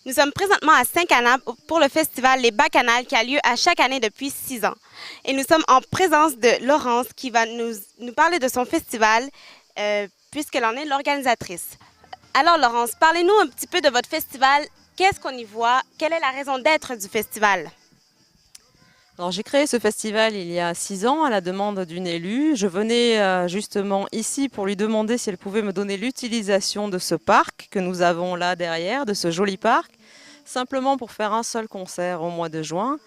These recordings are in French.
Nous sommes présentement à Saint-Cana pour le festival Les Bacchanales qui a lieu à chaque année depuis 6 ans. Et nous sommes en présence de Laurence qui va nous parler de son festival puisqu'elle en est l'organisatrice. Alors Laurence, parlez-nous un petit peu de votre festival. Qu'est-ce qu'on y voit? Quelle est la raison d'être du festival? Alors, j'ai créé ce festival il y a 6 ans à la demande d'une élue. Je venais justement ici pour lui demander si elle pouvait me donner l'utilisation de ce parc que nous avons là derrière, de ce joli parc, simplement pour faire un seul concert au mois de juin.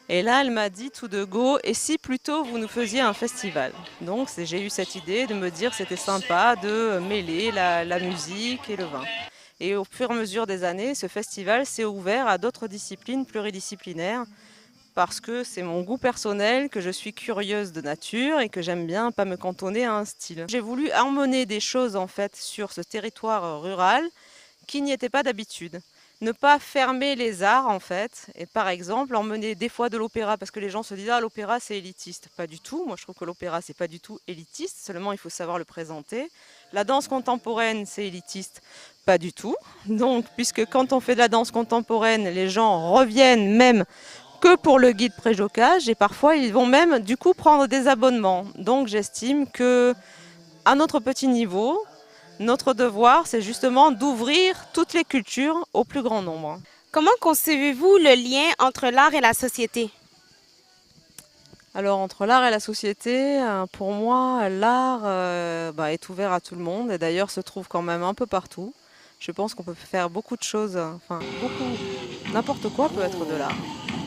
Et là, elle m'a dit tout de go, et si plutôt vous nous faisiez un festival? Donc j'ai eu cette idée de me dire que c'était sympa de mêler la musique et le vin. Et au fur et à mesure des années, ce festival s'est ouvert à d'autres disciplines pluridisciplinaires, parce que c'est mon goût personnel, que je suis curieuse de nature et que j'aime bien pas me cantonner à un style. J'ai voulu emmener des choses en fait sur ce territoire rural qui n'y étaient pas d'habitude. Ne pas fermer les arts en fait, et par exemple emmener des fois de l'opéra, parce que les gens se disent ah l'opéra c'est élitiste. Pas du tout, moi je trouve que l'opéra c'est pas du tout élitiste, seulement il faut savoir le présenter. La danse contemporaine c'est élitiste, pas du tout. Donc puisque quand on fait de la danse contemporaine, les gens reviennent même que pour le guide préjocage et parfois ils vont même du coup prendre des abonnements. Donc j'estime que à notre petit niveau, notre devoir c'est justement d'ouvrir toutes les cultures au plus grand nombre. Comment concevez-vous le lien entre l'art et la société? Alors entre l'art et la société, pour moi l'art est ouvert à tout le monde et d'ailleurs se trouve quand même un peu partout. Je pense qu'on peut faire beaucoup de choses, enfin beaucoup, n'importe quoi peut être de l'art.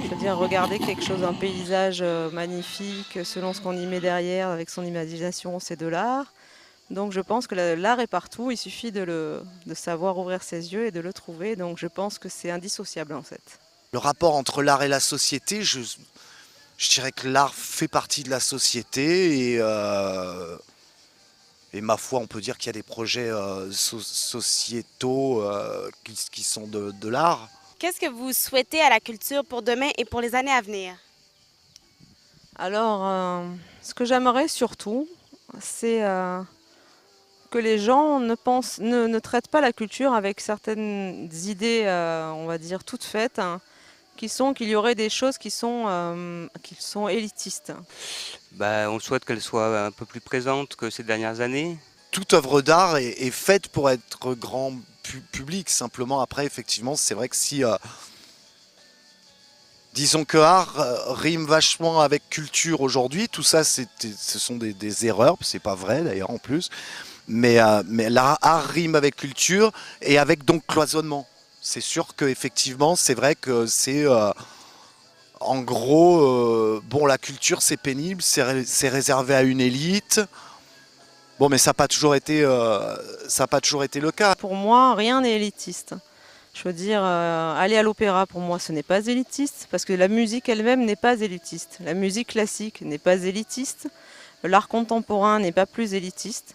Je veux dire, regarder quelque chose, un paysage magnifique, selon ce qu'on y met derrière, avec son imagination, c'est de l'art. Donc je pense que l'art est partout, il suffit de savoir ouvrir ses yeux et de le trouver. Donc je pense que c'est indissociable en fait. Le rapport entre l'art et la société, je dirais que l'art fait partie de la société et ma foi, on peut dire qu'il y a des projets sociétaux qui sont de l'art. Qu'est-ce que vous souhaitez à la culture pour demain et pour les années à venir? Alors, ce que j'aimerais surtout, c'est que les gens ne traitent pas la culture avec certaines idées, on va dire, toutes faites, hein, qu'il y aurait des choses qui sont élitistes. On souhaite qu'elle soit un peu plus présente que ces dernières années. Toute œuvre d'art est faite pour être grand public. Simplement, après, effectivement, c'est vrai que si... disons que art rime vachement avec culture aujourd'hui, tout ça, ce sont des erreurs, c'est pas vrai d'ailleurs en plus, mais l'art rime avec culture et avec donc cloisonnement. C'est sûr qu'effectivement, c'est vrai que c'est... en gros, bon, la culture c'est pénible, c'est réservé à une élite. Bon, mais ça n'a pas toujours été le cas. Pour moi, rien n'est élitiste. Je veux dire, aller à l'opéra, pour moi, ce n'est pas élitiste, parce que la musique elle-même n'est pas élitiste. La musique classique n'est pas élitiste. L'art contemporain n'est pas plus élitiste.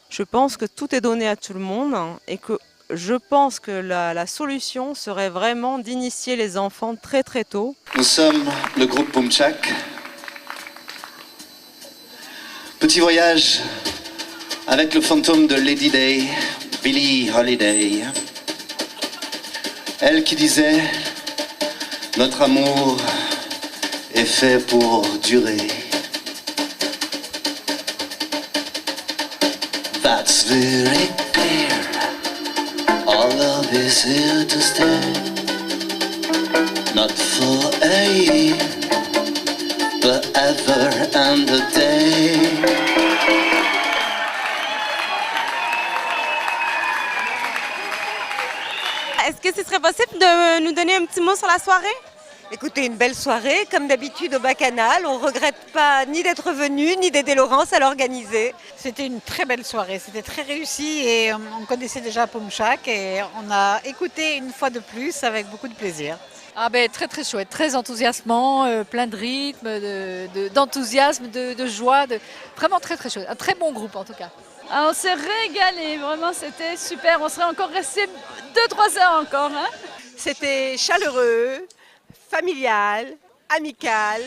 Je pense que tout est donné à tout le monde et que je pense que la solution serait vraiment d'initier les enfants très très tôt. Nous sommes le groupe Boomchak. Petit voyage avec le fantôme de Lady Day, Billie Holiday. Elle qui disait « Notre amour est fait pour durer ». That's very clear. Our love is here to stay. Not for a year, but ever and a day. Est-ce que ce serait possible de nous donner un petit mot sur la soirée? Écoutez, une belle soirée, comme d'habitude au Bacchanal. On ne regrette pas ni d'être venu, ni d'aider Laurence à l'organiser. C'était une très belle soirée, c'était très réussi et on connaissait déjà Boomchak et on a écouté une fois de plus avec beaucoup de plaisir. Très très chouette, très enthousiasmant, plein de rythme, d'enthousiasme, de joie, vraiment très très chouette. Un très bon groupe en tout cas. On s'est régalé, vraiment c'était super, on serait encore resté 2-3 heures encore. Hein. C'était chaleureux, familial, amical.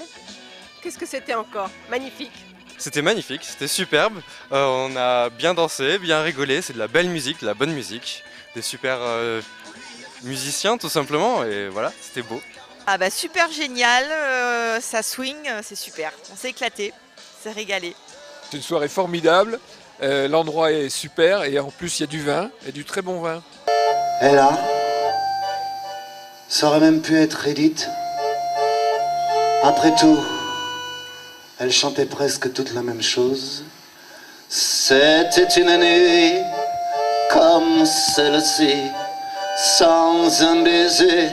Qu'est-ce que c'était encore? Magnifique. C'était magnifique, c'était superbe. On a bien dansé, bien rigolé, c'est de la belle musique, de la bonne musique, des super musiciens tout simplement, et voilà, c'était beau. Ah bah super génial, ça swing, c'est super. On s'est éclaté, on s'est régalé. C'est une soirée formidable, l'endroit est super et en plus il y a du vin, et du très bon vin. Et là, ça aurait même pu être Edith. Après tout, elle chantait presque toute la même chose. C'était une nuit comme celle-ci, sans un baiser